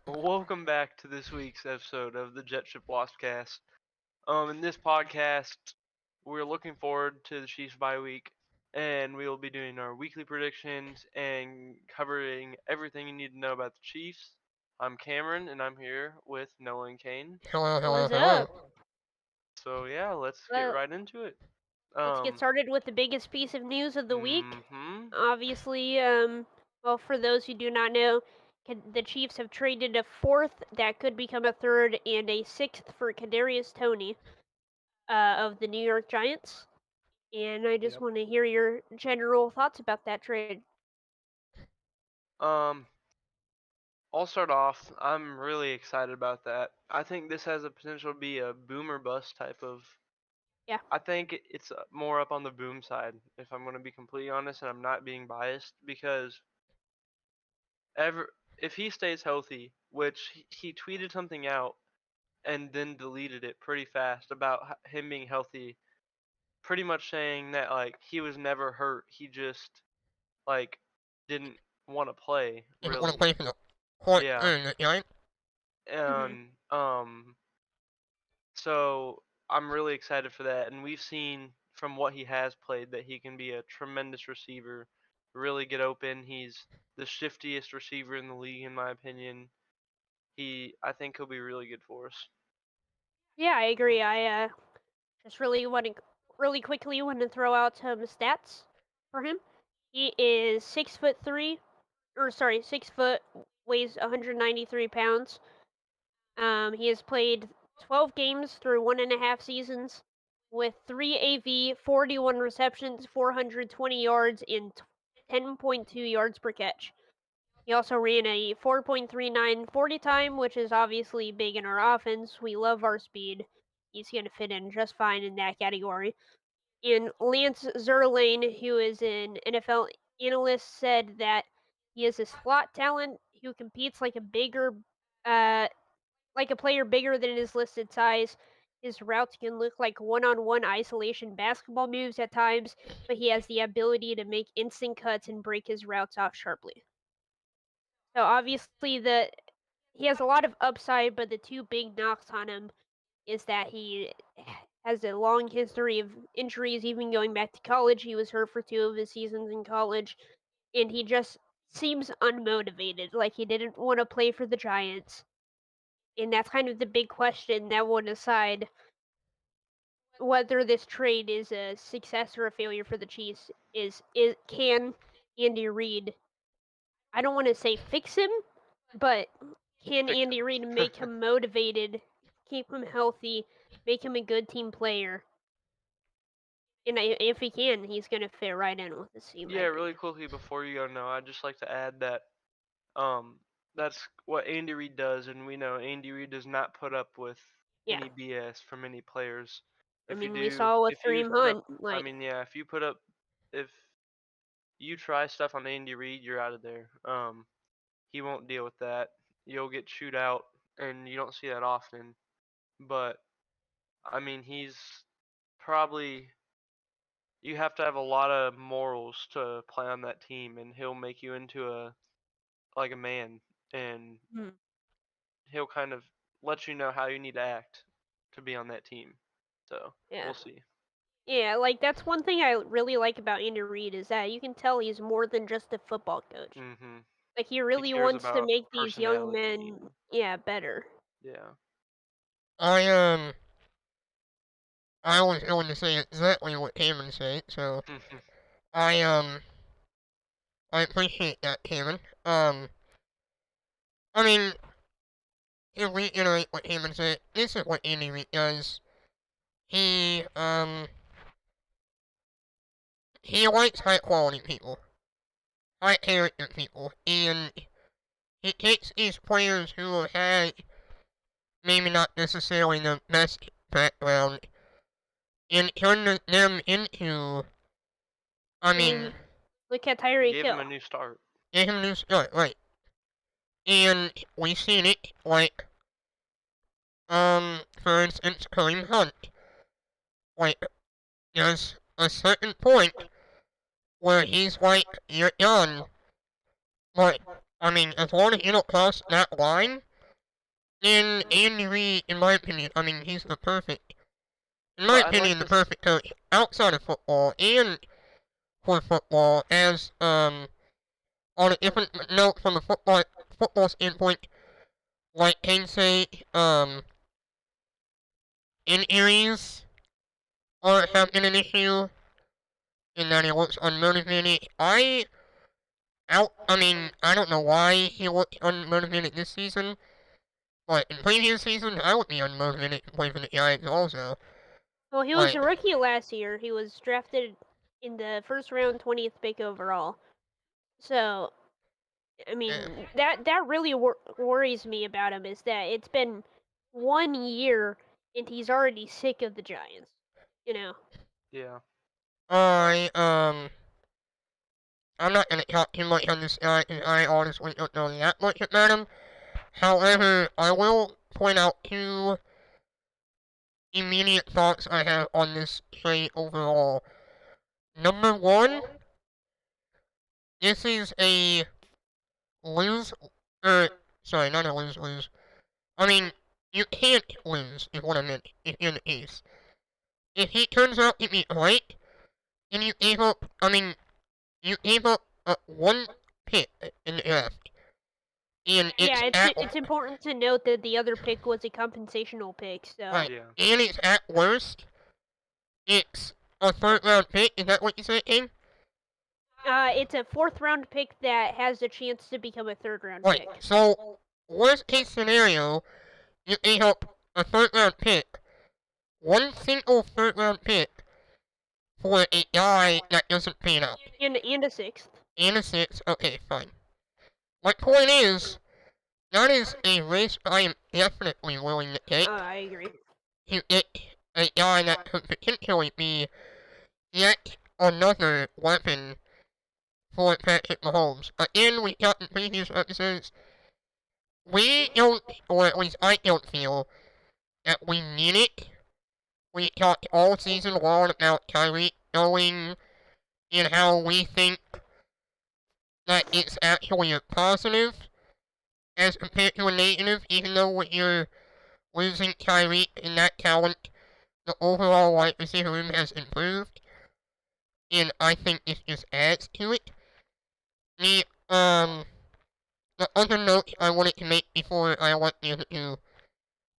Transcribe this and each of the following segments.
Welcome back to this week's episode of the Jetship WaspCast. In this podcast, we're looking forward to the Chiefs bye week, and we will be doing our weekly predictions and covering everything you need to know about the Chiefs. I'm Cameron, and I'm here with Noah and Kane. Hello, hello, What's hello. up? So yeah, let's get Well, right into it. let's get started with the biggest piece of news of the week. Mm-hmm. Obviously, well, for those who do not know, the Chiefs have traded a fourth that could become a third and a sixth for Kadarius Toney of the New York Giants. And I just Yep. want to hear your general thoughts about that trade. Um, I'll start off. I'm really excited about that. I think this has a potential to be a boom or bust type of. Yeah. I think it's more up on the boom side, if I'm going to be completely honest, and I'm not being biased, because if he stays healthy, which he tweeted something out and then deleted it pretty fast about him being healthy, pretty much saying that like he was never hurt, he just like didn't want to play If want to really. play for the Hawks Yeah, and the Giants, Mhm. and so I'm really excited for that, and we've seen from what he has played that he can be a tremendous receiver, really get open. He's the shiftiest receiver in the league, in my opinion. I think he'll be really good for us. Yeah, I agree. I just really quickly want to throw out some stats for him. He is 6'3", or sorry, 6 foot, weighs 193 pounds. He has played 12 games through 1.5 seasons with 3 AV, 41 receptions, 420 yards, and 10.2 yards per catch. He also ran a 4.39 40 time, which is obviously big in our offense. We love our speed. He's going to fit in just fine in that category. And Lance Zierlein, who is an NFL analyst, said that he is a slot talent who competes uh, like a player bigger than his listed size. His routes can look like one-on-one isolation basketball moves at times, but he has the ability to make instant cuts and break his routes off sharply. So obviously he has a lot of upside, but the two big knocks on him is that he has a long history of injuries, even going back to college. He was hurt for 2 of his seasons in college, and he just seems unmotivated, like he didn't want to play for the Giants. And that's kind of the big question that will decide whether this trade is a success or a failure for the Chiefs. Is can Andy Reid? I don't want to say fix him, but can Fix Andy Reid make him. him motivated, keep him healthy, make him a good team player? And if he can, he's gonna fit right in with this team, I Yeah, think. really quickly before you go, no, I'd just like to add that um that's what Andy Reid does, and we know Andy Reid does not put up with Yeah, any BS from any players. I If you mean we do, saw with if you Kareem put up, Hunt, I like mean, yeah, if you try stuff on Andy Reid, you're out of there. He won't deal with that. You'll get chewed out, and you don't see that often. But I mean, he's probably you have to have a lot of morals to play on that team, and he'll make you into a man, and hmm, he'll kind of let you know how you need to act to be on that team. So yeah. we'll see. Yeah, like that's one thing I really like about Andy Reid is that you can tell he's more than just a football coach. Mhm. Like he He really cares wants to about make these young personality men, even. yeah, better. Yeah. I I was going to say exactly what Cameron said, so I um I appreciate that, Cameron. I mean, to reiterate what Cameron said, this is what Andy Reid does. He he likes high quality people, high character people, and he takes these players who have had maybe not necessarily the best background and turn them into, I I mean, mean, look at Tyreek Give him a Hill. new start. get him new start, right? And we've seen it, like, for instance, Kareem Hunt. Like, there's a certain point where he's like, you're done, but I mean, as long as you don't cross that line, then Andy Reid, in my opinion, I mean, he's the perfect, in my But I'd like opinion, the to. perfect coach outside of football and for football. As on a different note from a football standpoint, like can say, injuries have been an issue, and that he looks unmotivated. I mean, I don't know why he looked unmotivated this season, but in previous seasons, I would be unmotivated to play for the Giants also. Well, he was Like, a rookie last year. He was drafted in the first round, 20th pick overall. So, I mean, that really worries me about him is that it's been 1 year and he's already sick of the Giants. You know. Yeah. I, I'm not gonna talk too much on this guy, because I honestly don't know that much about him. However, I will point out two immediate thoughts I have on this trade overall. Number one, this is a lose, sorry, not a lose-lose. I mean, you can't lose, is what I meant, if you're the East. If he turns out to be right, then you gave up, you gave up one pick in the draft. And Yeah, it's at, it's important to note that the other pick was a compensational pick. So. right, Yeah. and it's at worst, it's a third round pick, is that what you said, King? It's a 4th round pick that has the chance to become a 3rd round Right, pick. so, worst case scenario, you gave up a third round pick, one single third round pick, for a guy that doesn't pan out. And a 6th. And a 6, okay, fine. My point is, that is a risk I am definitely willing to take I agree. to get a guy that could potentially be yet another weapon for Patrick Mahomes. Again, we talked in previous episodes, we don't, or at least I don't feel, that we need it. We talked all season long about Tyreek going and how we think that it's actually a positive as compared to a negative, even though when you're losing Tyreek and that talent, the overall wide receiver room has improved, and I think this just adds to it. The the other note I wanted to make before I let you to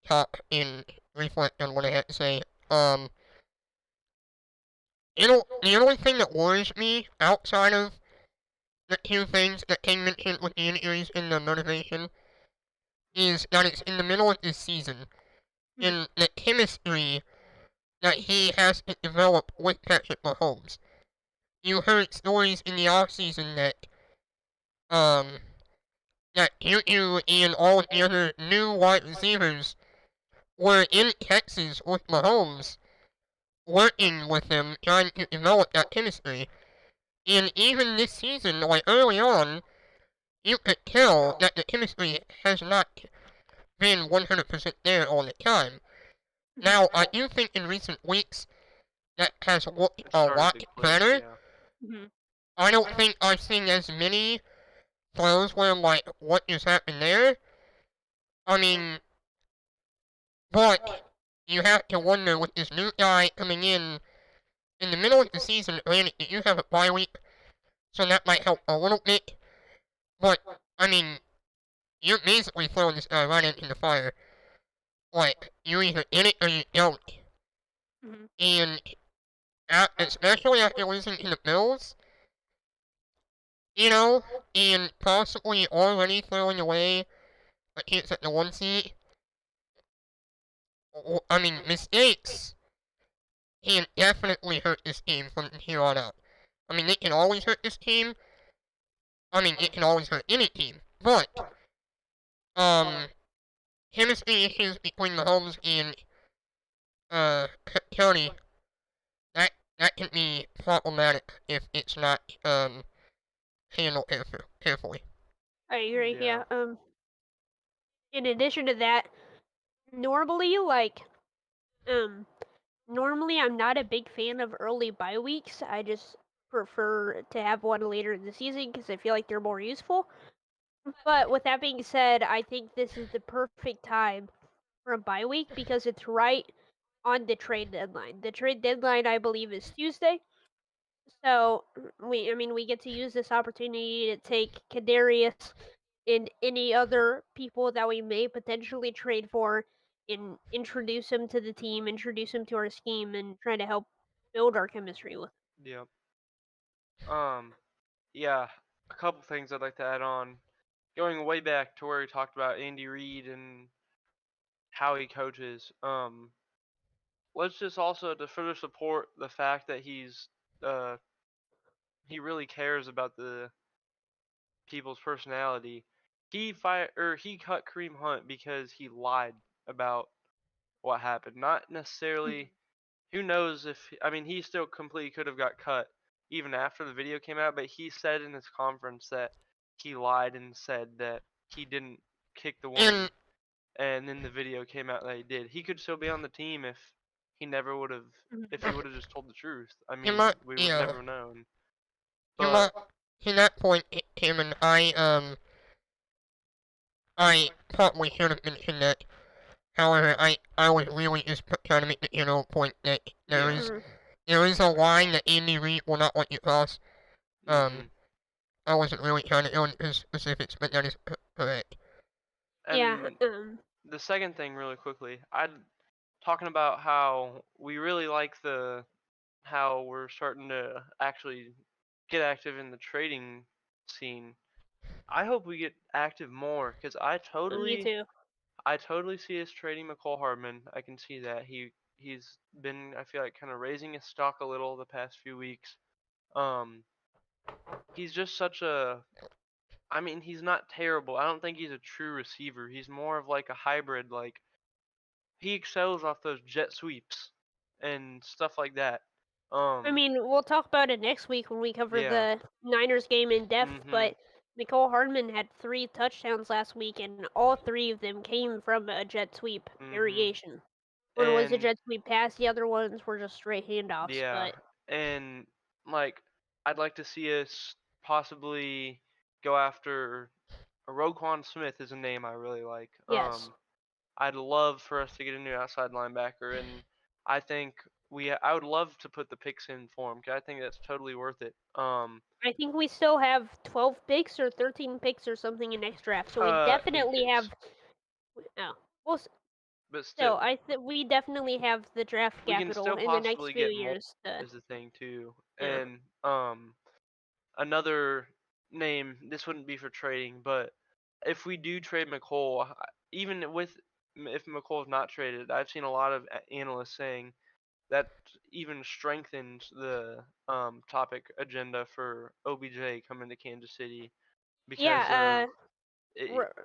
talk and reflect on what I had to say, the only thing that worries me outside of the two things that King mentioned with the injuries and the motivation is that it's in the middle of this season, and the chemistry that he has to develop with Patrick Mahomes. You heard stories in the offseason that Juju and all of the other new wide receivers were in Texas with Mahomes, working with him, trying to develop that chemistry. And even this season, like early on, you could tell that the chemistry has not been 100% there all the time. Now, I do think in recent weeks that has looked It a started lot to click. better. Yeah. Mm-hmm. I don't think I've seen as many throws where I'm like, what just happened there? I mean, but you have to wonder with this new guy coming in the middle of the season, granted, you have a bye week, so that might help a little bit. But, I mean, you're basically throwing this guy right into the fire. Like, you either in it or you don't. Mm-hmm. And, especially after losing to the Bills, you know, and possibly already throwing away a chance at the 1 seed. I mean, mistakes can definitely hurt this team from here on out. I mean, they can always hurt this team. I mean, it can always hurt any team. But, chemistry issues between Mahomes and, Tony, that can be problematic if it's not, handled carefully. I agree. Yeah. Yeah. In addition to that, normally, normally I'm not a big fan of early bye weeks. I just prefer to have one later in the season because I feel like they're more useful. But with that being said, I think this is the perfect time for a bye week because it's right on the trade deadline. The trade deadline, I believe, is Tuesday. So we get to use this opportunity to take Kadarius and any other people that we may potentially trade for, and introduce him to the team, introduce him to our scheme, and try to help build our chemistry with. Yep. Um, yeah, a couple things I'd like to add on. Going way back to where we talked about Andy Reid and how he coaches. Let's just also to further support the fact that uh he really cares about the people's personality. He cut Kareem Hunt because he lied about what happened. Not necessarily. Who knows if I mean he still completely could have got cut even after the video came out, but he said in his conference that he lied and said that he didn't kick the woman, And and then the video came out that he did. He could still be on the team he never would have if he would have just told the truth. I he mean, might, we would yeah, never have known. he But might, in that point, him and I probably should have mentioned that. However, I was really just trying to make the general point that yeah. Mhm. there is a line that Andy Reid will not let you cross. Um, Mhm. I wasn't really trying to go into specifics, but that is correct. Yeah. And the second thing really quickly, I talking about how we really like the how we're starting to actually get active in the trading scene. I hope we get active more because Me too. I totally see us trading McCole Hardman. I can see that he's been I feel like kind of raising his stock a little the past few weeks. Um, he's just such a I mean he's not terrible. I don't think he's a true receiver. He's more of like a hybrid. Like he excels off those jet sweeps and stuff like that. I Um, mean, we'll talk about it next week when we cover yeah. the Niners game in depth, Mhm. but Nicole Hardman had 3 touchdowns last week, and all 3 of them came from a jet sweep Mhm. variation. One was a And jet sweep pass, the other ones were just straight handoffs, yeah, but and like I'd like to see us possibly go after Roquan Smith is a name I really like. yes. I'd love for us to get a new outside linebacker, and I think I would love to put the picks in for him 'cause I think that's totally worth it. I think we still have 12 picks or 13 picks or something in next draft, so we 10 definitely picks, have. Oh, well, but still, still, we definitely have the draft we can capital still in the next possibly few get more. years to. Is the thing too, Yeah. and another name, this wouldn't be for trading, but if we do trade McCole, even with if McColl's not traded, I've seen a lot of analysts saying that even strengthens the topic agenda for OBJ coming to Kansas City because of Yeah,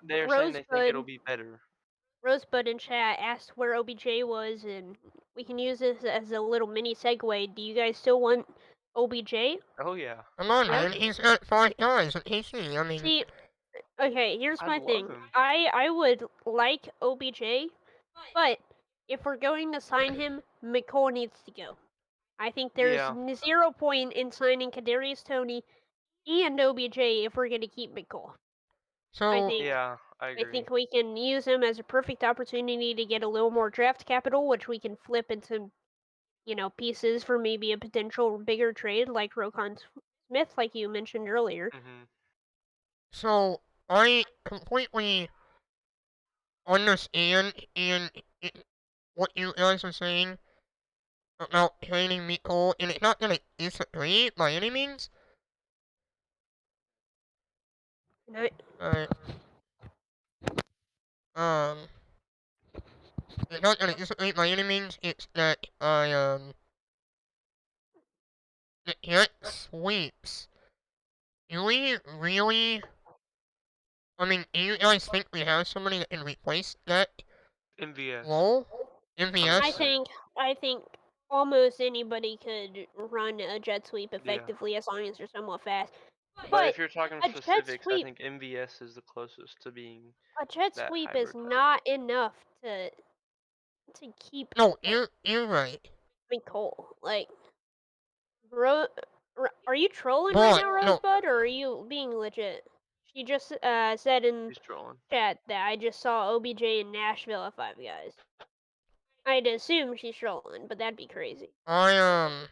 they're saying they think it'll Rosebud be better. Rosebud in chat asked where OBJ was, and we can use this as a little mini segue. Do you guys still want OBJ? Oh yeah, Come on, Yeah. man, he's got 5 guys at KC. I mean, See, okay, here's I'd my love thing. him. I would like OBJ, but if we're going to sign him, McCoy needs to go. I think there's Yeah. 0 point in signing Kadarius Toney and OBJ if we're going to keep McCoy. I so think Yeah, I I agree. think we can use him as a perfect opportunity to get a little more draft capital, which we can flip into, pieces for maybe a potential bigger trade like Roquan Smith, like you mentioned earlier. Mhm. so I completely understand and what you guys are saying about training Nicole, and it's not gonna disagree by any means. And I, Uh, um, it's not gonna disagree by any means. It's that the jet sweeps. Do we really? I mean, do you guys think we have somebody that can replace that MVS, role? I MVS? 100%. think I think almost anybody could run a jet sweep Yeah. effectively as long as they're somewhat fast. But But if you're talking a jet specifics, I sweep, think MVS is the closest to being a jet that sweep is hybrid type. not enough to keep No, like you're right. Nicole. Like, Ro- are you trolling right But now, no, Rosebud, or are you being legit? She just said in He's trolling. chat that I just saw OBJ in Nashville at Five Guys. I'd assume she's trolling, but that'd be crazy. I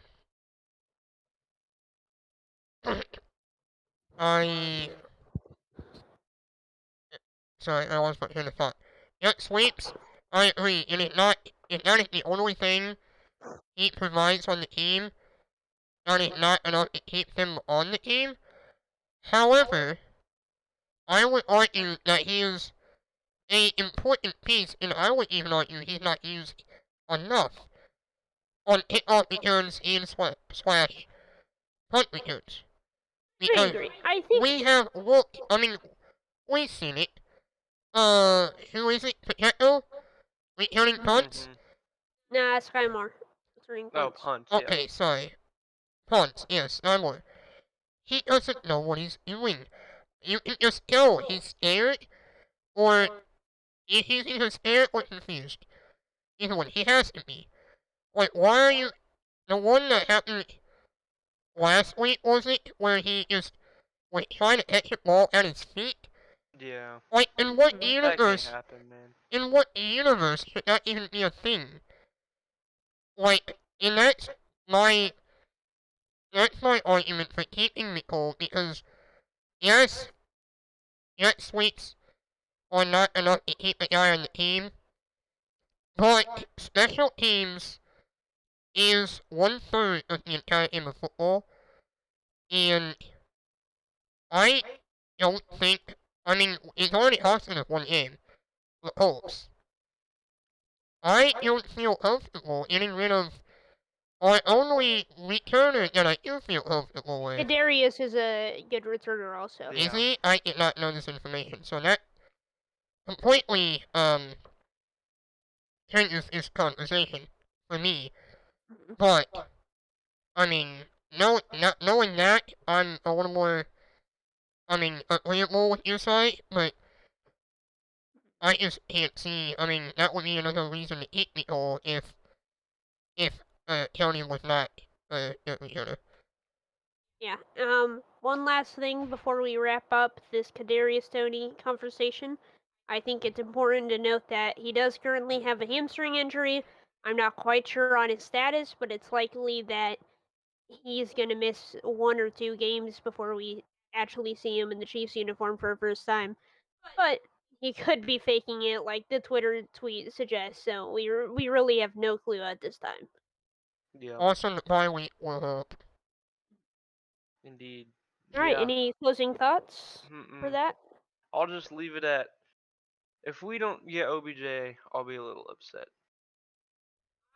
sorry, I lost my train of thought. Jet sweeps, I agree. It's not the only thing he provides on the team. That is not enough to keep him on the team. However, I would argue that he is a important piece, and I would even argue he's not used enough on kickoff returns and slash punt returns. I Because agree. I think we have looked, I mean, we've seen it. Who is it? Pacheco? Returning punts? nah, Sky Moore. Returning Oh, punts. punts. Okay, Yeah. sorry. Punts, yes, Skylar. He doesn't know what he's doing. You can just tell he's scared, or if he's either scared or confused. Either one, he has to be. Like, why are you... The one that happened last week, was it? Where he just was trying to catch the ball at his feet? Yeah. Like, in what That can't universe... happen, man. In what universe should that even be a thing? Like, and my... That's my argument for keeping Nicole, because, yes, jet sweeps are not enough to keep a guy on the team, but special teams is 1/3 of the entire game of football, and I don't think, I mean, it's already costing us one game, the Colts. I don't feel comfortable getting rid of our only returner that I do feel comfortable with. Kadarius is a good returner also. Yeah. Is he? I did not know this information, so that completely, changes this conversation for me. But, I mean, not knowing that, I'm a little more, I mean, agreeable with your side, but I just can't see, I mean, that would be another reason to eat Nicole if Tony was not a returner. Yeah. One last thing before we wrap up this Kadarius Toney conversation. I think it's important to note that he does currently have a hamstring injury. I'm not quite sure on his status, but it's likely that he's going to miss 1 or 2 games before we actually see him in the Chiefs uniform for the first time. But he could be faking it, like the Twitter tweet suggests. So we really have no clue at this time. Yeah. Also, the bye week will help. Indeed. All right. Yeah. Any closing thoughts for that? I'll just leave it at, if we don't get OBJ, I'll be a little upset.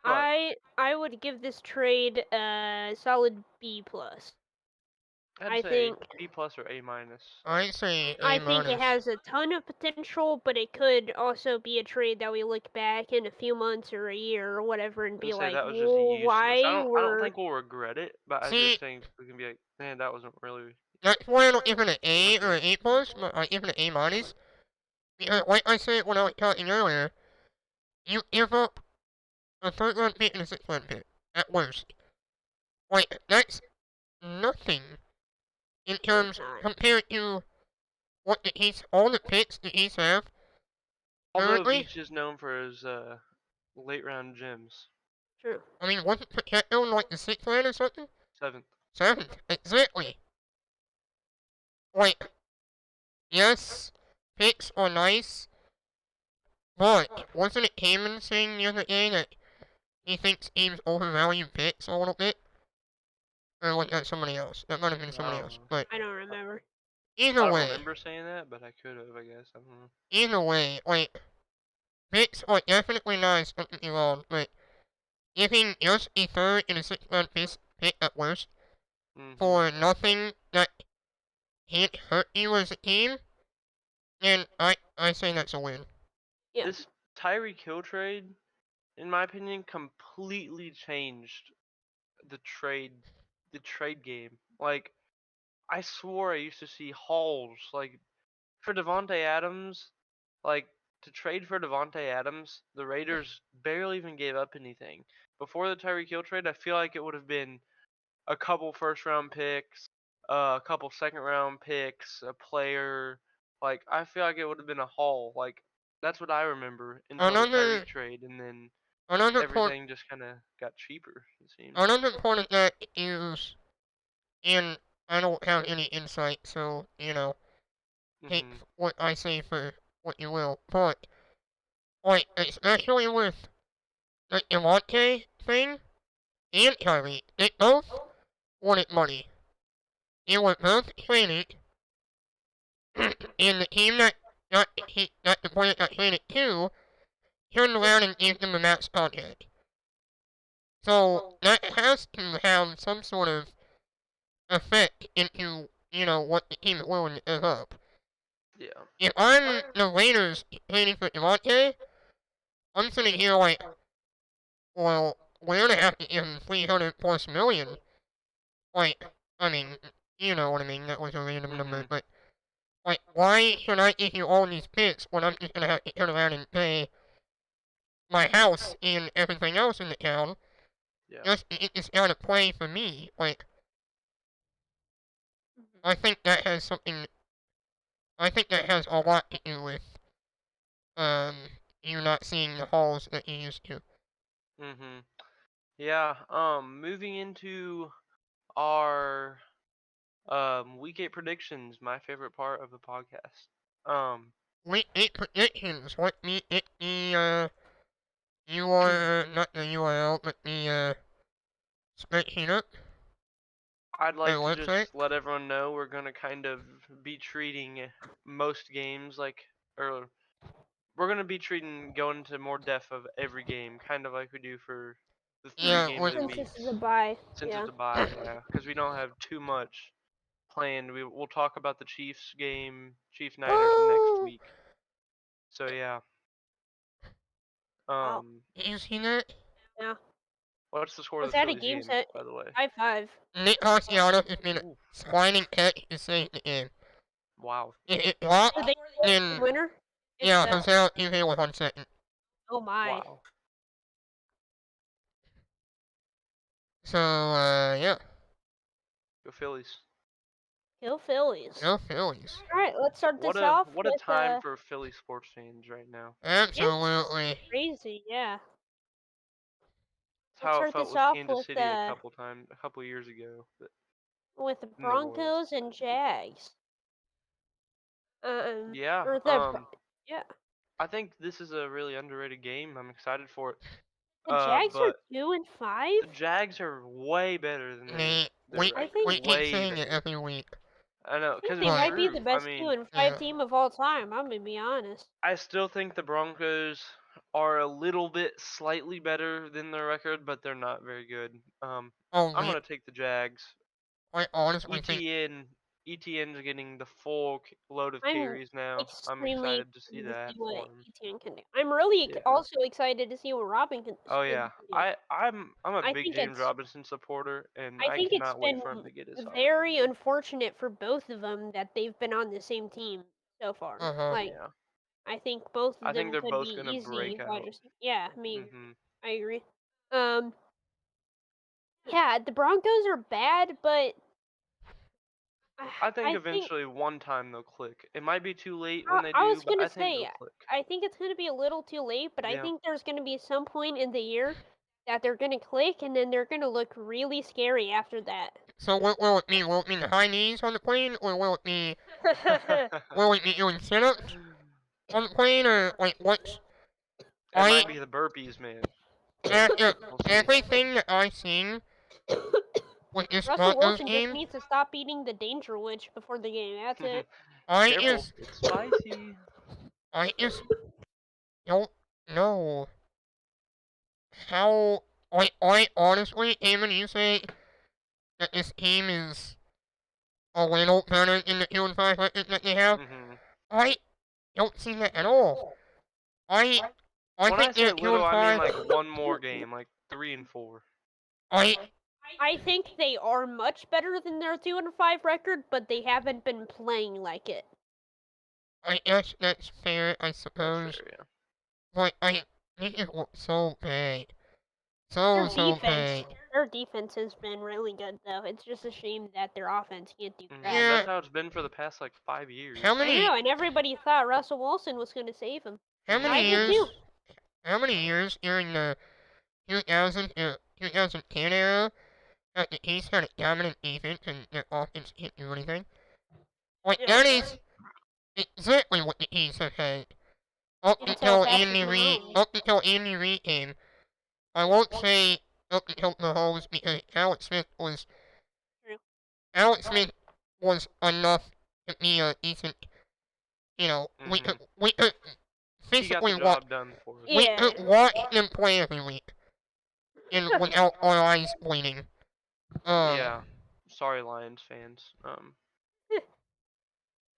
But I would give this trade a solid B plus. I'd I say think B plus or A minus. I'd say A I think it minus. has a ton of potential, but it could also be a trade that we look back in a few months or a year or whatever and be I'd say like, that was just well, useless. why I don't were think we'll regret it, but I See, just think we can be like, man, that wasn't really that's why I don't give it an A worth or it. an A plus, but I give it an A minus. Because, like I said when I was talking earlier, you give up a third round pick and a sixth round pick, at worst. Like, that's nothing in it's terms not? compared to what all the picks the East have Although currently. Veach is known for his late round gems. True. I mean, wasn't Pacheco in like the sixth round or something? 7th. Seventh, exactly. Like, yes, picks are nice, but wasn't it Heyman saying the other day that he thinks teams overvalue picks a little bit? Or was that somebody else? That might have been somebody else. But I don't remember. I either don't way, remember saying that, but I could have, I guess. I don't know. either way, like, picks are definitely nice, don't get me wrong, but giving just a third and a sixth round pick at worst for nothing that can't hurt you as a team, then I say that's a win. Yeah. This Tyreek Hill trade, in my opinion, completely changed the trade game. Like, I swore I used to see hauls like for Devonte Adams, like to trade for Devonte Adams, the Raiders barely even gave up anything. Before the Tyreek Hill trade, I feel like it would have been a couple first round picks, a couple second round picks, a player, Like I feel like it would have been a haul. Like that's what I remember until the Another Tyreek trade, and then another point everything just kind of got cheaper. It seems. another point of that is, and I don't have any insight, so take Mhm. what I say for what you will. But like, especially with the Devontae thing and Tyreek, they both wanted money. They were both traded, and the team that the player got traded to turned around and gave them a max contract. So that has to have some sort of effect into what the team is willing to give up. Yeah. If I'm the Raiders trading for Devontae, I'm sitting here like, well, we're gonna have to give him 300 plus million. Like, I mean, you know what I mean. That was a random number, Mhm. but like, why should I give you all these picks when I'm just gonna have to turn around and pay my house and everything else in the town? Yeah. Just it's not a play for me. Like, I think that has something. I think that has a lot to do with um you not seeing the halls that you used to. Mhm. Yeah. Moving into our week 8 predictions, my favorite part of the podcast. Um, Week 8 predictions. Let me get the not the URL, but the spreadsheet up. I'd The like to website. just let everyone know we're gonna kind of be treating most games like, or we're gonna be treating going into more depth of every game, kind of like we do for the three Yeah, game of with the Since this is weeks, a bye, since yeah. it's a bye, yeah, because we don't have too much planned. We'll talk about the Chiefs game, Chiefs Niners next Woo! week. So yeah, Wow. Did you see that? Yeah. what's the score of Was the that a Phillies game game, set? by the way? 5-5. Nick Castellanos has been Ooh, sliding catch to save the game. wow. If it Did dropped, they score the then winner? It's yeah, Jose Altuve was on second. oh my. Wow. So yeah, Go Phillies. Go Phillies. no Phillies. Alright, let's start What this a off what a with time for Philly sports fans right now. it's Absolutely. crazy, yeah. It's Let's how it start felt this with off Kansas City a couple years ago, but with the in the Royals. Broncos and Jags. Yeah, Or the yeah. I think this is a really underrated game. I'm excited for it. The Jags are But 2-5. the Jags are way better than their We I record. think keep Way saying it better. every week. I know, I think because they it's But might be the true. I best mean, 2-5 yeah. team of all time. I'm gonna be honest. I still think the Broncos are a little bit slightly better than their record, but they're not very good. Oh, I'm gonna take the Jags. I honestly think ETN ETN's getting the full load of I'm carries now. I'm extremely excited to see excited to that see what for him. ETN can do. I'm really Yeah. also excited to see what Robin can Oh can yeah. do. I'm a I big think James it's Robinson supporter, and I I think it's cannot wait been for him to get his very opportunity. unfortunate for both of them that they've been on the same team so far. uh-huh. Like Yeah. I think both I of think them they're could both be gonna break easy wide out. receivers. Yeah, Mhm. I agree. Um, yeah, the Broncos are bad, but I think I think eventually one time they'll click. It might be too late when they I do, was but gonna I think say, they'll click. I think it's gonna be a little too late, but I Yeah. think there's gonna be some point in the year that they're gonna click, and then they're gonna look really scary after that. So what will it mean? Will it mean the high knees on the plane, or will it be doing sit-ups on the plane, or like what's It I might be the burpees, man. after We'll see. everything that I've seen with this Russell Broncos Wilson just game, needs to stop eating the danger witch before the game. That's it. I Careful, just it's spicy. I just don't know how. I honestly, Eamon, you say that this team is a little better than the 2-5 record that they have. Mhm. I don't see that at all. I I When I think say they're two little, and I mean five. like one more game, like 3-4. I I think they are much better than their 2-5 record, but they haven't been playing like it. I guess that's fair, I That's fair, suppose. yeah. But I think it looks so bad, Their so defense, bad. Their defense has been really good, though. It's just a shame that their offense can't do crap. Yeah. That's how it's been for the past like 5 years. How I many? know, and everybody thought Russell Wilson was going to save him. How many I did years? too. How many years during the 2010 era that the Chiefs had a dominant defense and their offense can't do anything? Like, Yeah. that is exactly what the Chiefs have had up Until until Patrick Andy Reid. Mahomes. Up until Andy Reid came. I won't say up until Mahomes because Alex Smith was. True. Alex Smith was enough to be a decent. You know, we Mhm. could He got physically the watch. job done for us. We Yeah. could watch them play every week, and without our eyes bleeding. Yeah. Sorry, Lions fans.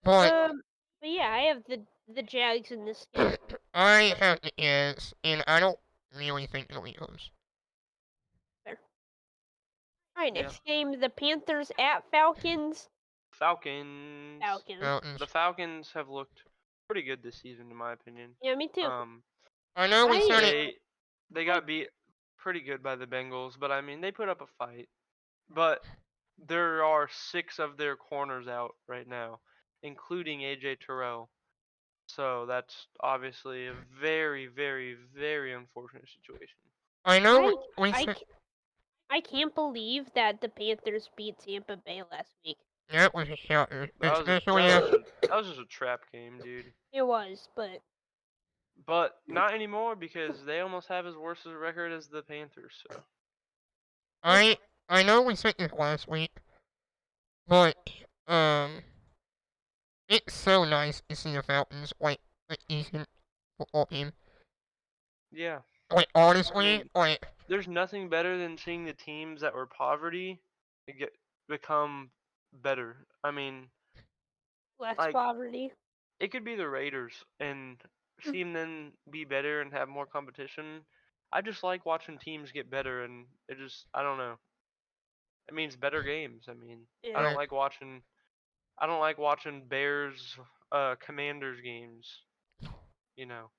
But But yeah, I have the Jags in this game. I have the Jazz, and I don't really think they'll lose. All right, Yeah. next game, the Panthers at Falcons. Falcons. Falcons. The Falcons have looked pretty good this season, in my opinion. Yeah, me too. I know we said it. They got beat pretty good by the Bengals, but I mean they put up a fight. But there are 6 of their corners out right now, including AJ Terrell. So that's obviously a very, very, very unfortunate situation. I know we said I can't believe that the Panthers beat Tampa Bay last week. that was a shocker, That especially after. was just a trap game, dude. It was, but But not anymore because they almost have as worse a record as the Panthers. So I know we said this last week, but it's so nice to see the Falcons like a decent football team. yeah, Like honestly, I mean, like there's nothing better than seeing the teams that were poverty become better. I mean, less like poverty. it could be the Raiders and seeing them be better and have more competition. I just like watching teams get better, and I don't know. It means better games. I mean, Yeah. I don't like watching Bears Commanders games. You know,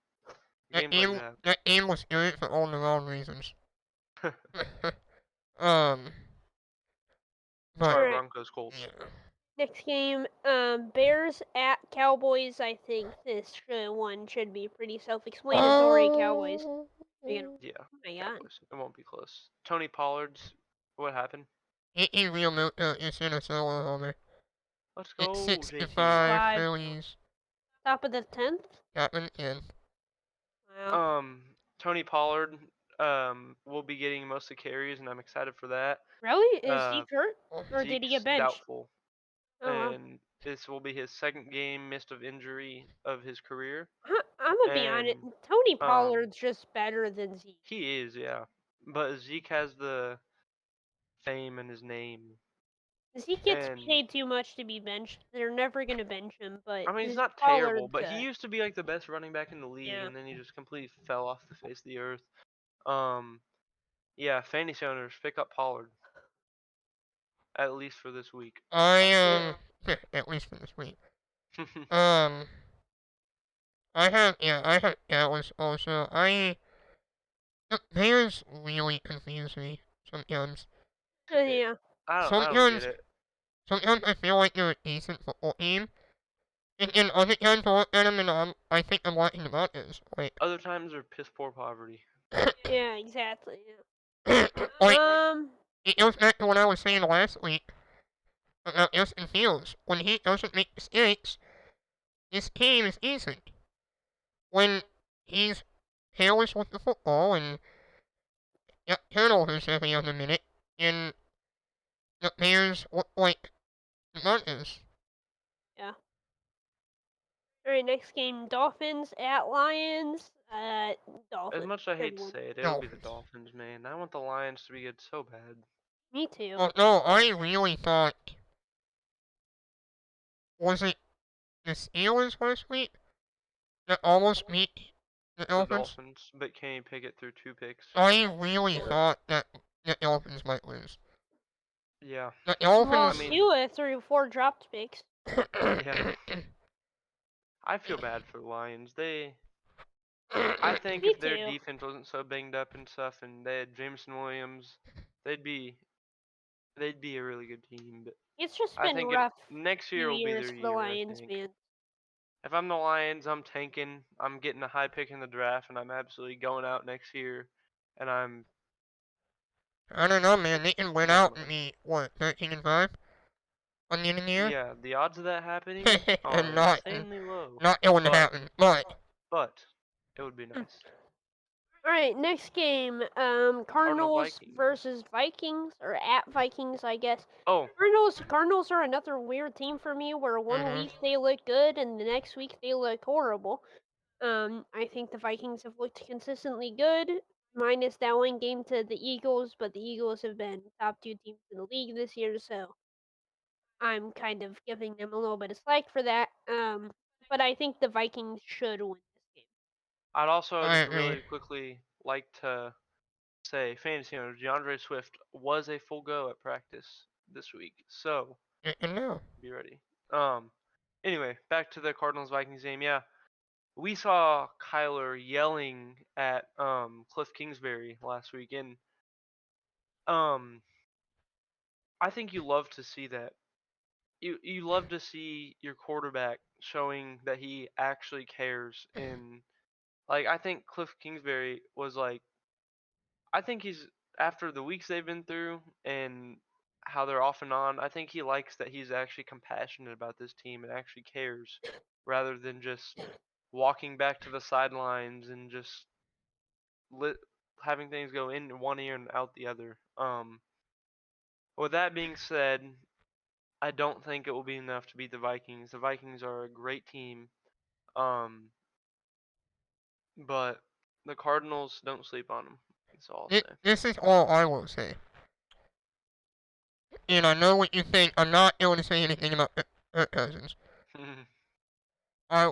games like that. that game was good for all the wrong reasons. um, but Sorry, Alright. Broncos Colts. yeah. Next game, Bears at Cowboys. I think this one should be pretty self-explanatory. Cowboys. You know, Yeah, oh my God. Cowboys. It won't be close. Tony Pollard's. What happened? He removed it's in a solo homer. Let's go, It's 6 to JT. 5 Phillies. Top of the 10th. Got one in. Wow. Tony Pollard will be getting most of the carries, and I'm excited for that. Really? Is he hurt, or did he Zeke's get benched? doubtful, Oh, wow. and this will be his second game missed of injury of his career. I'm gonna be honest. Tony Pollard's just better than Zeke. He is, yeah, but Zeke has the fame in his name. Zeke gets paid too much to be benched. They're never gonna bench him, but I mean, he's not Pollard's terrible, but he good. used to be like the best running back in the league, Yeah. and then he just completely fell off the face of the earth. Yeah, fantasy owners, pick up Pollard. At least for this week. At least for this week. I have Dallas also. The Bears really confuse me sometimes. Yeah. I don't get it. Sometimes I feel like they're a decent football team. And other times I look at them and I think I'm watching the Buccaneers. Like, Other times they're piss poor poverty. Yeah, exactly. like, it goes back to what I was saying last week about Justin Fields. When he doesn't make mistakes, this team is decent. When he's careless with the football and got turnovers every other minute, and the Bears look like the Buccaneers. Yeah. Alright, next game, Dolphins at Lions. Dolphins. As much as I hate to say it, it'll be the Dolphins. Dolphins, man. I want the Lions to be good so bad. Me too. Oh, no, I really thought. Was it the Steelers last week that almost beat the The Dolphins? Dolphins, but Kenny Pickett threw 2 picks. I really thought that the Dolphins might lose. Yeah. The Well, Dolphins. Tua threw 4 dropped picks. Yeah. I feel bad for the Lions. I think Me if their too. defense wasn't so banged up and stuff, and they had Jameson Williams they'd be a really good team. But It's just I been think rough next few year will be years their for the year. I Lions, think. man. If I'm the Lions, I'm tanking. I'm getting a high pick in the draft, and I'm absolutely going out next year, and I'm I don't know, man. They can win making out and money. be, what, 13-5 on the end of the year? Yeah, the odds of that happening are and not insanely low, going to but happen. But it would be nice. All right, next game. Cardinals Cardinals Vikings. versus Vikings, or at Vikings, I guess. Oh, Cardinals are another weird team for me, where one Mhm. week they look good and the next week they look horrible. I think the Vikings have looked consistently good, minus that one game to the Eagles, but the Eagles have been top 2 teams in the league this year, so I'm kind of giving them a little bit of slack for that. But I think the Vikings should win this game. I'd also I just agree. really quickly like to say, fantasy owner DeAndre Swift was a full go at practice this week, so No. be ready. Um, anyway, back to the Cardinals Vikings game. Yeah, we saw Kyler yelling at Cliff Kingsbury last week, and um, I think you love to see that. You love to see your quarterback showing that he actually cares, and like I think Cliff Kingsbury was like, I think he's after the weeks they've been through and how they're off and on, I think he likes that he's actually compassionate about this team and actually cares rather than just walking back to the sidelines and just lit, having things go in one ear and out the other. With that being said, I don't think it will be enough to beat the Vikings. The Vikings are a great team, um, but the Cardinals don't sleep on them. That's all I'll say. This is all I will say. And I know what you think. I'm not going to say anything about Kirk Cousins. I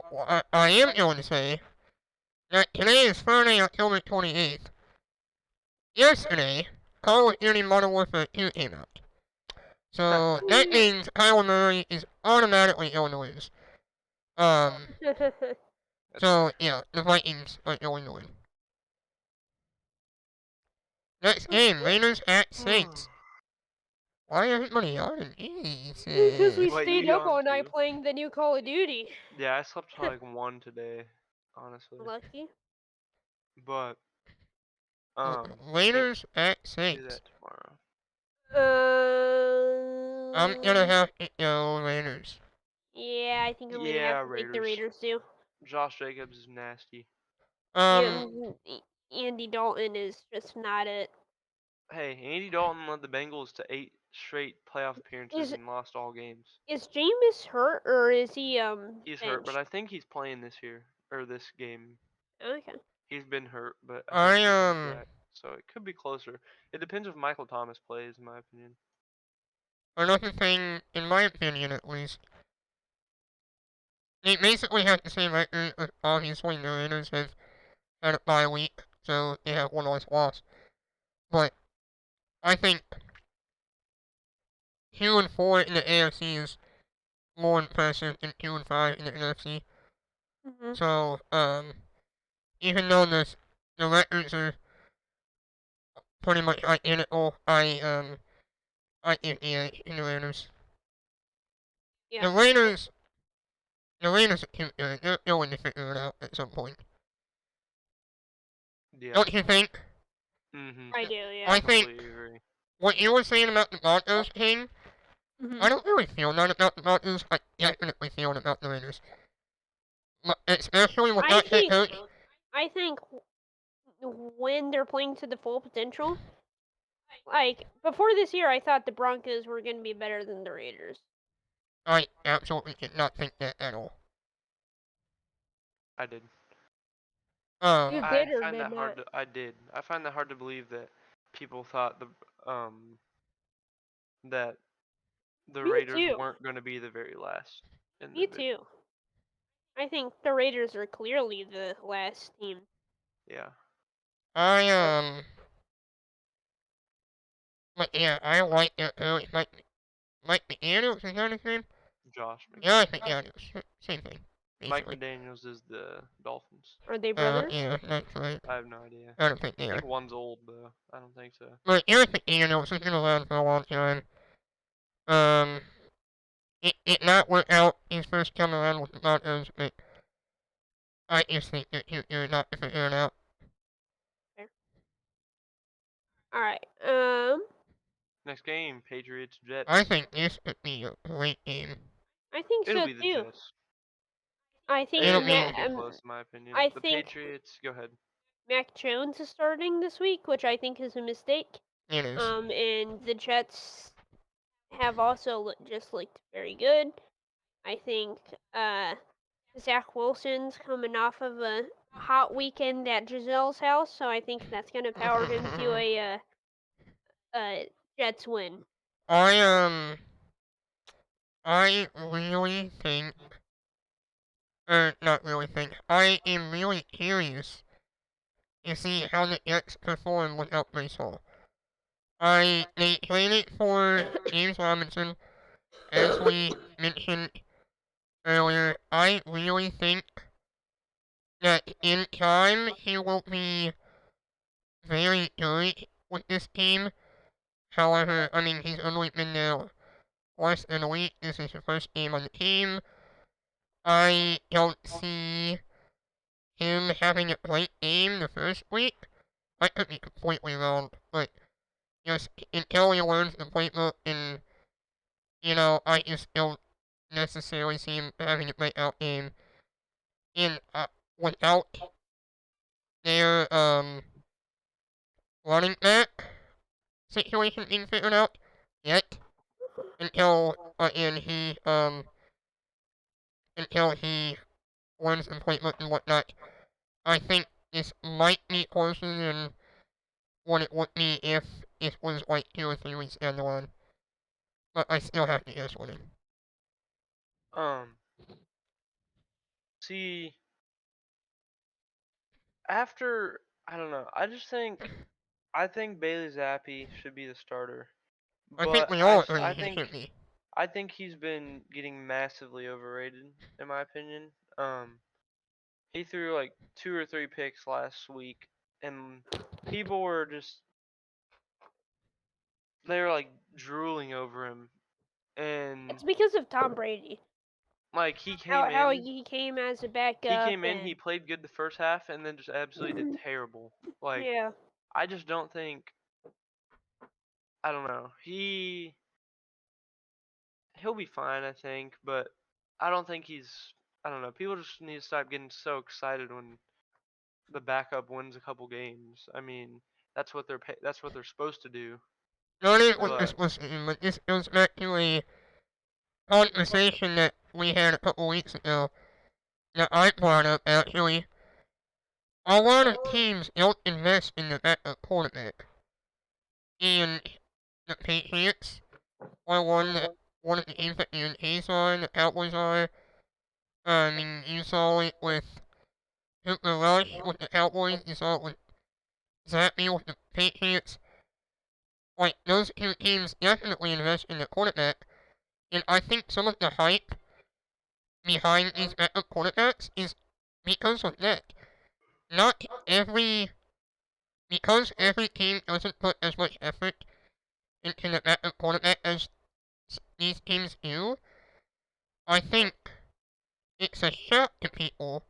am going to say that today is Friday, October 28th. Yesterday, Call of Duty Modern Warfare 2 came out. So that means Kyler Murray is automatically going to lose. So yeah, the Vikings are going to win. Next game, Raiders at Saints. Why everybody on Because we Jesus? What stayed you up on all night to? playing the new Call of Duty. Yeah, I slept till like 1 today, honestly. Lucky. But can't Raiders at do Saints. that tomorrow. I'm gonna Um. have to go Raiders. Yeah, I think I'm gonna have Yeah, to take the Raiders. Raiders too. Josh Jacobs is nasty. Um, And Andy Dalton is just not it. Hey, Andy Dalton led the Bengals to 8 straight playoff appearances Is and lost all games. is Jameis hurt or is he He's hurt, but benched? I think he's playing this year or this game. Okay. He's been hurt, but I think I he comes back, so it could be closer. It depends if Michael Thomas plays, in my opinion. another thing, in my opinion at least, they basically have the same record. Obviously, the Raiders have had a bye week, so they have one less loss. But I think 2-4 in the AFC is more impressive than 2-5 in the NFC. Mhm. So, even though the records are pretty much identical, I think in the Raiders. Yeah. The Raiders, the Raiders are too good. They're going to figure it out at some point. Yeah. Don't you think? Mhm. I do. Yeah. I think Completely agree. what you were saying about the Broncos, King, Mhm. I don't really feel that about the Broncos. I definitely feel it about the Raiders. Especially with I that head think coach. I think when they're playing to the full potential, like before this year, I thought the Broncos were going to be better than the Raiders. I absolutely did not think that at all. I did. You Um, did I or find did that hard not? to. I did. I find that hard to believe that people thought that the Me Raiders too. weren't going to be the very last in the Me division. too. I think the Raiders are clearly the last team. Yeah. I but yeah, I like that coach. Mike McDaniels, is that his name? Josh Yeah, I McDaniels. think McDaniels. Same thing. Mike basically. McDaniels is the Dolphins. Are they brothers? Yeah, that's right. I have no idea. I don't think I they are. think one's old though. I don't think so. But Eric McDaniels has been around for a long time. Um, it did not work out his first time around with the Broncos, but I just think that you're not going to earn out. All right. Next game, Patriots Jets. I think this could be a great game. I think It'll so be the too. Jets. I think It'll It be- won't be close in my opinion. I The think Patriots. Go ahead. Mac Jones is starting this week, which I think is a mistake. It is. And the Jets have also just looked very good. I think Zach Wilson's coming off of a hot weekend at Giselle's house, so I think that's gonna power him to a Jets win. I really think, or not really think, I am really curious to see how the Jets perform without Brees Hall. They traded for James Robinson, as we mentioned earlier. I really think that in time he will be very good with this team. However, I mean, he's only been there less than a week. This is his first game on the team. I don't see him having a great game the first week. I could be completely wrong, but just until he learns the playbook and, I just don't necessarily see him having a breakout game. And without their running back situation being figured out yet, until and until he learns the playbook and whatnot, I think this might be closer than what it would be if it was like 2 or 3 weeks down the line. But I still have to guess winning. See, after I don't know. I think Bailey Zappi should be the starter, I think but we all agree he should be. I think he's been getting massively overrated in my opinion. He threw like 2 or 3 picks last week, and people were just they were like drooling over him, and It's because of Tom Brady. like he How he came as a backup he and played good the first half, and then just absolutely did terrible. Like yeah. I just don't think I don't know. He'll be fine, I think, but I don't think he's. I don't know. People just need to stop getting so excited when the backup wins a couple games. I mean, that's what they're supposed to do. Not even what this But was, but this goes back to a conversation that we had a couple weeks ago that I brought up actually. A lot of teams don't invest in the backup quarterback. And the Patriots are one of the teams that the Chiefs are, the Cowboys are. I mean, you saw it with Cooper Rush with the Cowboys, you saw it with Zappy with the Patriots. Like, those two teams definitely invest in the quarterback, and I think some of the hype behind these backup quarterbacks is because of that. Not every, because every team doesn't put as much effort into the backup quarterback as these teams do, I think it's a shock to people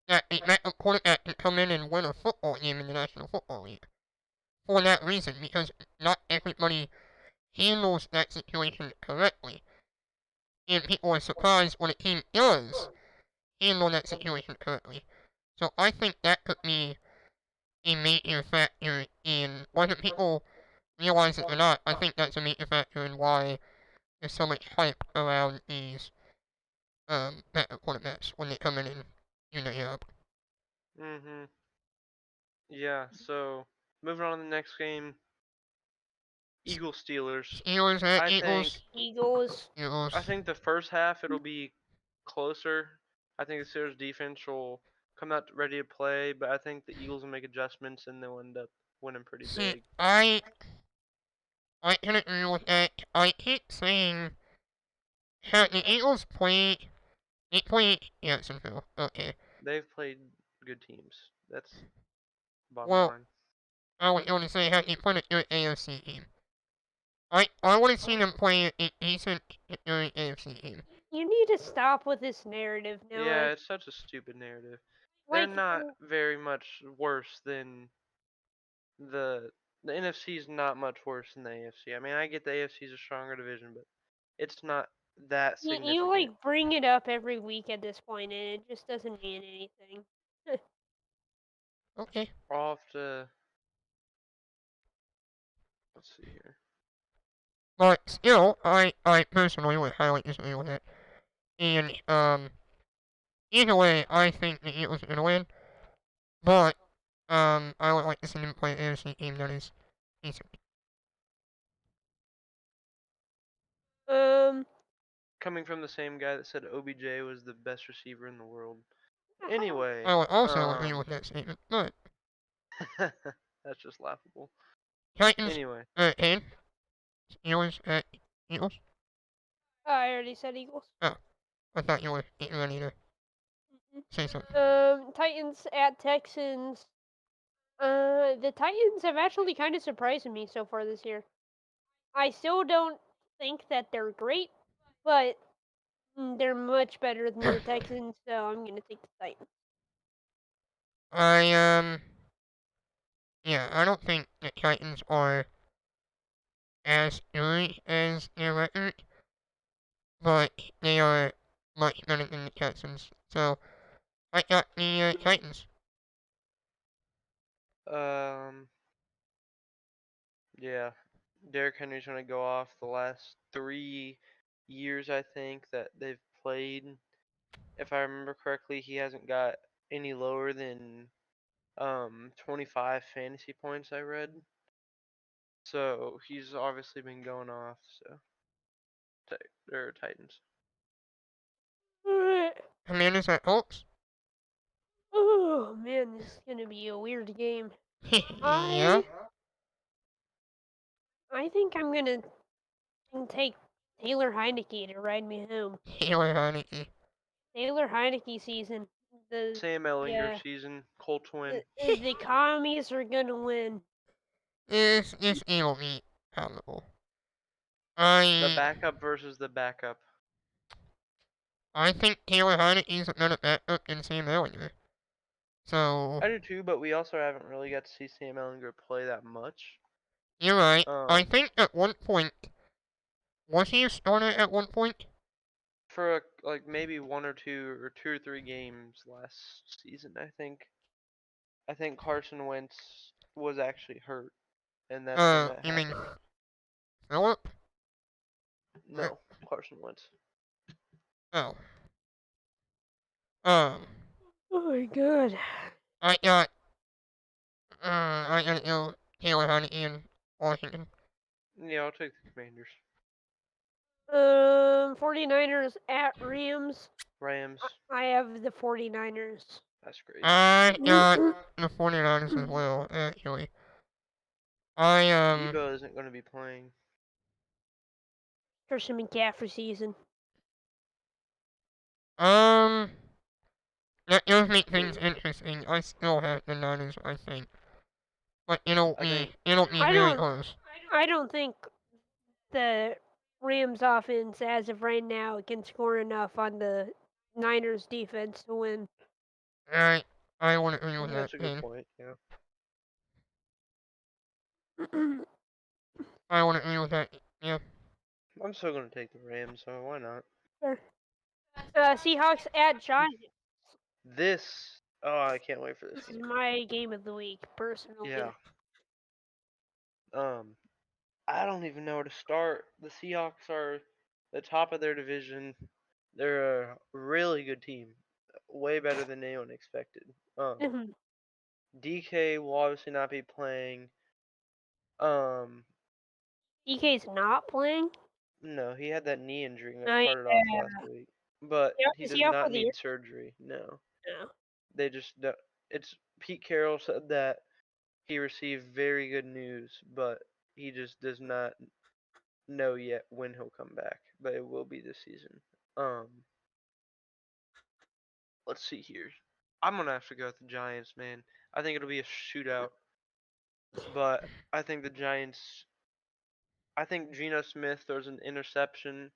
that a backup quarterback can come in and win a football game in the National Football League. For that reason, because not everybody handles that situation correctly. And people are surprised when a team does handle that situation correctly. So I think that could be a major factor in whether people realize it or not. I think that's a major factor in why there's so much hype around these backup quarterbacks when they come in and do their job. yeah. So moving on to the next game, Eagles Steelers. Steelers at I think Eagles. Eagles. Eagles. I think the first half it'll be closer. I think the Steelers defense will come out ready to play, but I think the Eagles will make adjustments and they'll end up winning pretty See, big. I can agree with that. I keep saying how the Eagles play They play Jacksonville. Okay. They've played good teams. That's bottom Well, line. I was going to say, have you played a good AFC team? I want to see them play a decent good AFC team. You need to stop with this narrative, Yeah, Noah. it's such a stupid narrative. They're Like, not very much worse than the the NFC is not much worse than the AFC. I mean, I get the AFC is a stronger division, but it's not that you significant. like bring it up every week at this point, and it just doesn't mean anything. Okay. Off to let's see here. But still, I personally would highly disagree with it. And, either way, I think the Eagles are going to win. But, I would like to see them play an AFC team that is decent. Um, Coming from the same guy that said OBJ was the best receiver in the world. Anyway, I would also agree with that statement. But, that's just laughable. Titans, Anyway, 10. Steelers at Eagles. I already said Eagles. Oh, I thought you were getting ready to say something. Titans at Texans. The Titans have actually kind of surprised me so far this year. I still don't think that they're great, but they're much better than the Texans, so I'm gonna take the Titans. Yeah, I don't think the Titans are as good as their record, but they are much better than the Texans. So, I got the Titans. um, yeah, Derrick Henry's gonna go off the last 3 years I think that they've played. If I remember correctly, he hasn't got any lower than 25 fantasy points I read. So he's obviously been going off. So or Titans. Alright. Commanders at Colts. Oh man, this is gonna be a weird game. Yeah. I think I'm gonna take Taylor Heineke to ride me home. Taylor Heineke. Taylor Heineke season. The Sam Ellinger yeah, season. Colts win. the commies are gonna win. This game will be palatable. The backup versus the backup. I think Taylor Heineke is a better backup than Sam Ellinger. So, I do too, but we also haven't really got to see Sam Ellinger play that much. you're right. I Um, think at one point, was he a starter at one point? for like maybe 1 or 2 or 3 games last season, I think. I think Carson Wentz was actually hurt, and that's when that You mean happened. Philip? No, Carson Wentz. Oh. Um, Oh my god. I got Taylor Heineke in Washington. Yeah, I'll take the Commanders. 49ers at Rams. Rams. I have the 49ers. That's crazy. I got the 49ers as well, actually. Debo isn't going to be playing. Christian McCaffrey season. That does make things interesting. I still have the Niners, I think. But it'll be very close. I don't think the Rams offense as of right now can score enough on the Niners defense to win. I would agree with that, That's a good Dan. point. Yeah. I would agree with that. Yeah. I'm still going to take the Rams, so why not? Seahawks at Giants. I can't wait for this This is game. my game of the week, personally. Yeah. I don't even know where to start. The Seahawks are the top of their division. They're a really good team, way better than anyone expected. DK will obviously not be playing. DK's not playing. No, he had that knee injury and got Oh, carted off last week. But he Is does he out for not the year? need surgery. No, No. they just don't. It's Pete Carroll said that he received very good news, but he just does not know yet when he'll come back. But it will be this season. let's see here. I'm gonna have to go with the Giants, man. I think it'll be a shootout, but I think the Giants. I think Geno Smith throws an interception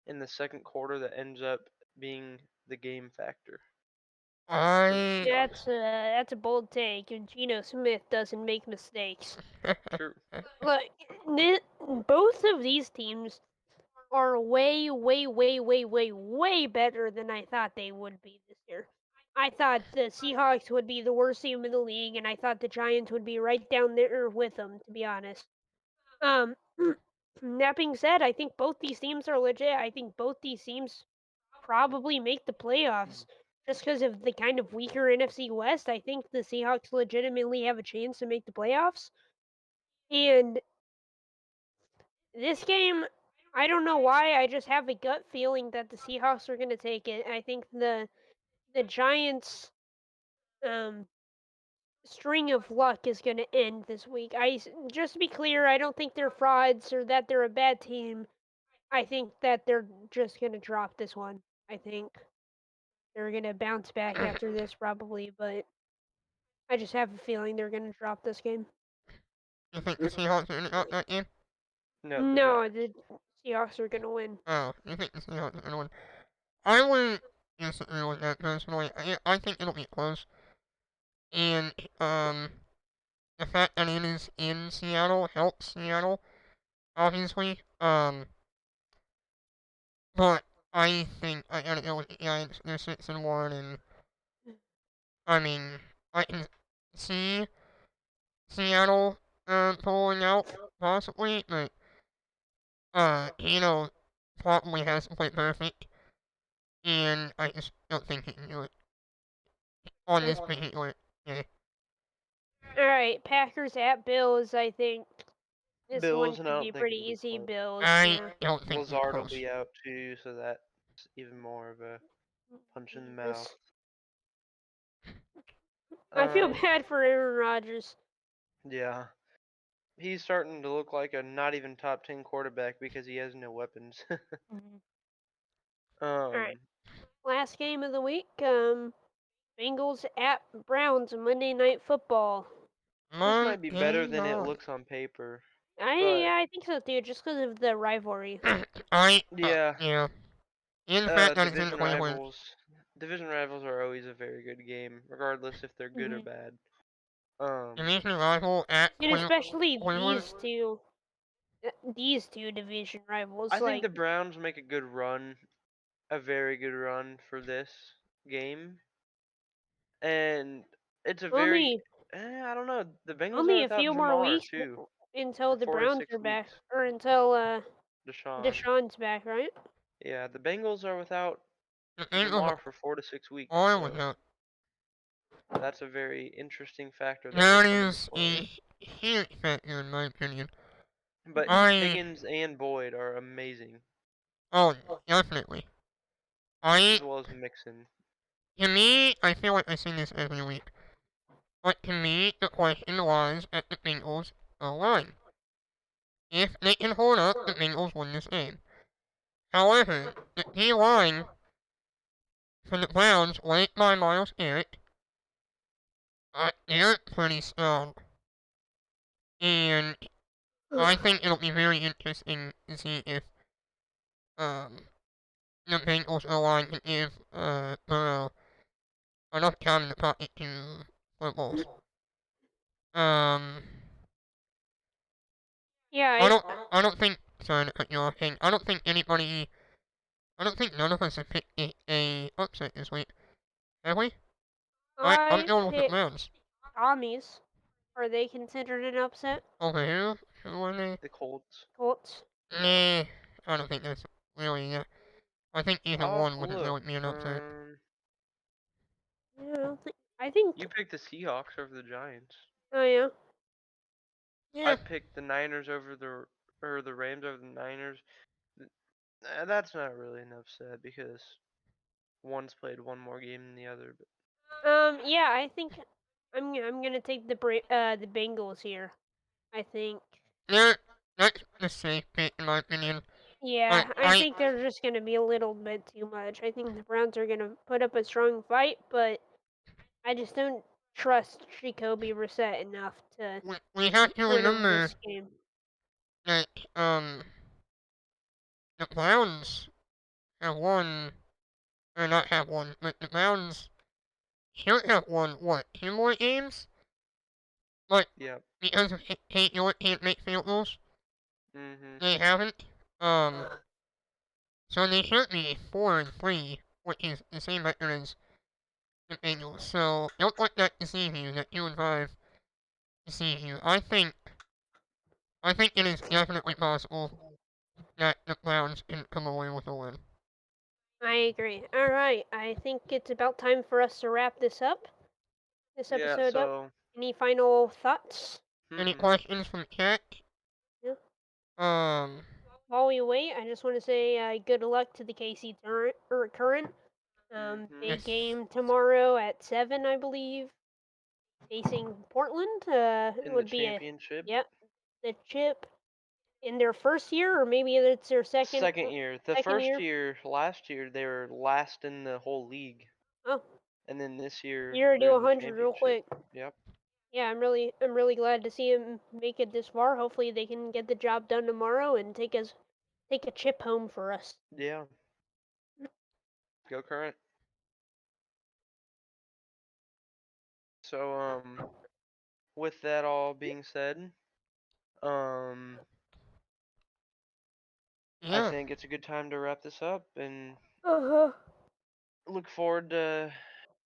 in the second quarter that ends up being the game factor for the I Seahawks. That's a bold take, and Geno Smith doesn't make mistakes. True. Look, both of these teams are way, way, way, way, way, way better than I thought they would be this year. I thought the Seahawks would be the worst team in the league, and I thought the Giants would be right down there with them, to be honest. Um, that being said, I think both these teams are legit. I think both these teams probably make the playoffs. Just because of the kind of weaker NFC West, I think the Seahawks legitimately have a chance to make the playoffs. And this game, I don't know why, I just have a gut feeling that the Seahawks are going to take it. I think the Giants string of luck is going to end this week. Just to be clear, I don't think they're frauds or that they're a bad team. I think that they're just going to drop this one. I think they're going to bounce back after this probably, but I just have a feeling they're going to drop this game. You think the Seahawks are gonna drop that game? No, the No, Giants. the Seahawks are going to win. Oh, you think the Seahawks are gonna win? I wouldn't disagree with that personally. I think it'll be close. And, the fact that it is in Seattle helps Seattle, obviously. But I think I gotta go with the Giants. They're 6-1, and I mean, I can see Seattle pulling out possibly, but probably has to play perfect, and I just don't think he can do it on this particular day. All right, Packers at Bills. I think this one Bills, and I could be don't think pretty it'll be easy. close. Bills, I yeah. don't think it'll be Lazard will close. be out too, so that's even more of a punch in the mouth. I feel Um, bad for Aaron Rodgers. yeah, he's starting to look like a not even top 10 quarterback because he has no weapons. All right, um, last game of the week. Bengals at Browns Monday Night Football. this might be better Monday than it night. looks on paper, I but I think so too, just because of the rivalry. yeah, Yeah. In the fact that it's in division Cleveland. rivals. Division rivals are always a very good game, regardless if they're good or Hmm. bad. Um, Division rival at And especially Cleveland. these two division rivals. I think Like, the Browns make a good run, a very good run for this game, and it's a very, only I don't know. The Bengals are only a without few more Jamar weeks too until for the four to Browns six are back, weeks. or until Deshaun, Deshaun's back, right? yeah, the Bengals are without The Bengals Jamar for 4 to 6 weeks, are so without. that's a very interesting factor that will That come into is play. a huge factor in my opinion. But I Higgins and Boyd are amazing, oh definitely. I as well as Mixon. to me I feel like I say this every week. But to me the question lies at the Bengals line. If they can hold up, the Bengals win this game. However, the D line for the Browns, led by Miles Garrett, they're pretty strong. And I think it'll be very interesting to see if um, the Bengals line can give Burrow enough time in the pocket to footballs. Um, Yeah, I don't, I don't think. Sorry to cut you off, Hank. I don't think anybody. I don't think none of us have picked a upset this week, have we? I'm I going with the picked Browns. Tommies. Are they considered an upset? Over here, who are they? The Colts. Colts. Nah, I don't think that's really. I think either I'll have one to wouldn't look. really be an upset. Yeah, I don't think. I think. You picked the Seahawks over the Giants. Oh yeah. Yeah, I picked the Niners over the Rams over the Niners. That's not really an upset because one's played one more game than the other. But Yeah, I think I'm gonna take the Bengals here. I think. yeah, that's the safe pick in my opinion. Yeah, I think they're just going to be a little bit too much. I think the Browns are going to put up a strong fight, but I just don't trust Jacoby Brissett enough to we have to win him remember this game. that the Browns have won, or not have won, but the Browns should have won what, 2 more games? But Yep. because of Kate York can't make field goals, Mhm. they haven't. So they should be 4-3, which is the same record as the Bengals. So don't let that deceive you. That 2-5 deceive you. I think it is definitely possible that the Browns can come away with a win. I agree. All right, I think it's about time for us to wrap this Yeah. episode up. So. Any final thoughts? Any Hmm. questions from chat? Yeah. Um, While we wait, I just want to say good luck to the KC Current. Mhm. Big yes. game tomorrow at 7, I believe, facing Portland. It In the would be championship. the chip in their first year, or maybe it's their second Second year. The second first year. year, last year, they were last in the whole league, Oh, and then this year you're to do they're in the 100 real championship. quick. Yep. Yeah, I'm really glad to see him make it this far. Hopefully, they can get the job done tomorrow and take a chip home for us. Yeah. Go Current. So with that all being said, um, I Yeah. think it's a good time to wrap this up and Uh huh. look forward to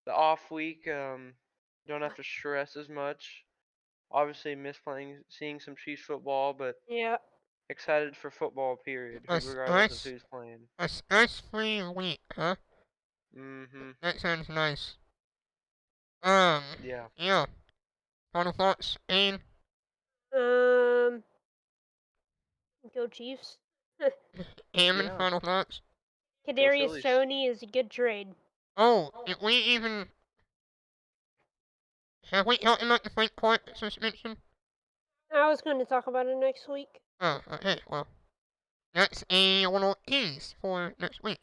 the off week. Don't have to stress as much. Obviously, miss seeing some Chiefs football, but Yeah. excited for football. Period. A Regardless of stress, who's playing. a stress-free week, huh? Mhm. That sounds nice. Yeah. Yeah. Final thoughts, Ain? Um. Go Chiefs. Ammon, Yeah. final thoughts? Go Kadarius Phillies. Stoney is a good trade. Oh, did we even... Have we talked about the Frank Clark suspension? I was going to talk about it next week. Oh, okay, well. That's a little tease for next week.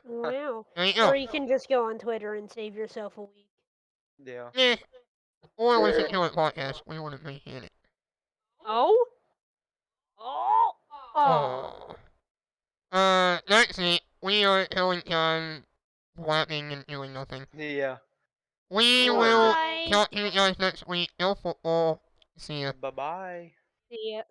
Wow. There you Or go. you can just go on Twitter and save yourself a week. Yeah. Yeah. Or listen to a podcast. We wouldn't be in it. Oh? Oh! Oh! Oh. That's it. We are killing time, blabbing and doing nothing. Yeah. We will Bye! talk to you guys next week. No football. See ya. Bye bye. See ya.